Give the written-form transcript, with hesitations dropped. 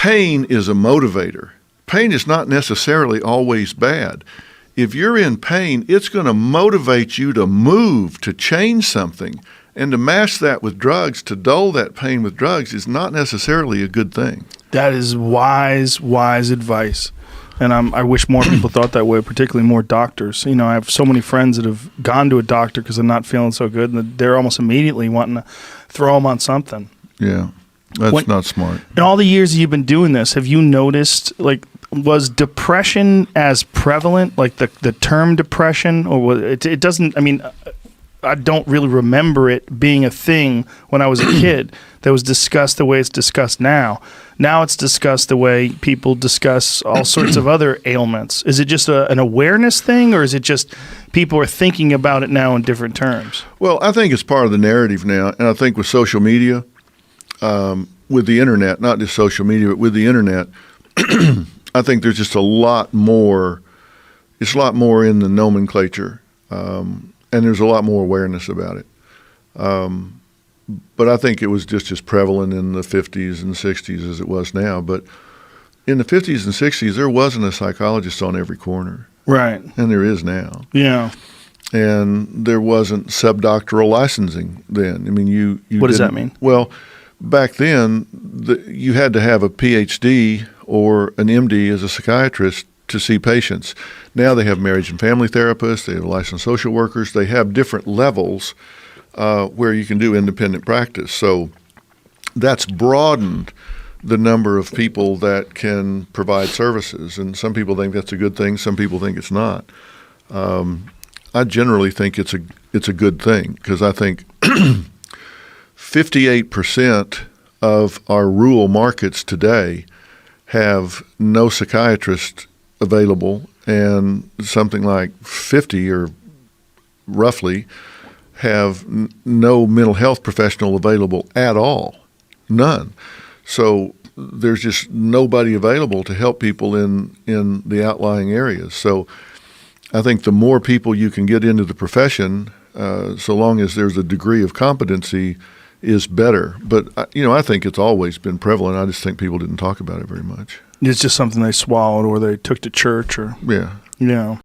pain is a motivator. Pain is not necessarily always bad. If you're in pain, it's going to motivate you to move, to change something. And to mask that with drugs, to dull that pain with drugs is not necessarily a good thing. That is wise advice. And I wish more people thought that way, particularly more doctors. You know, I have so many friends that have gone to a doctor because they're not feeling so good, and they're almost immediately wanting to throw them on something. Yeah, that's not smart. In all the years you've been doing this, have you noticed, like, was depression as prevalent, like the term depression, or was it doesn't, I mean, I don't really remember it being a thing when I was a kid that was discussed the way it's discussed now. Now it's discussed the way people discuss all sorts of other ailments. Is it just an awareness thing, or is it just people are thinking about it now in different terms? Well, I think it's part of the narrative now, and I think with social media, with the internet, not just social media, but with the internet, I think there's just a lot more. It's a lot more in the nomenclature, and there's a lot more awareness about it. But I think it was just as prevalent in the 50s and 60s as it was now. But in the 50s and 60s, there wasn't a psychologist on every corner. Right. And there is now. Yeah. And there wasn't subdoctoral licensing then. I mean, you what does that mean? Well, back then, you had to have a PhD or an MD as a psychiatrist to see patients. Now they have marriage and family therapists, they have licensed social workers, they have different levels where you can do independent practice. So that's broadened the number of people that can provide services. And some people think that's a good thing, some people think it's not. I generally think it's a good thing, because I think 58% of our rural markets today have no psychiatrist available, and something like 50 or roughly have no mental health professional available at all, none. So there's just nobody available to help people in the outlying areas. So I think the more people you can get into the profession, so long as there's a degree of competency, is better. But, I think it's always been prevalent. I just think people didn't talk about it very much. It's just something they swallowed or they took to church or... Yeah. Yeah.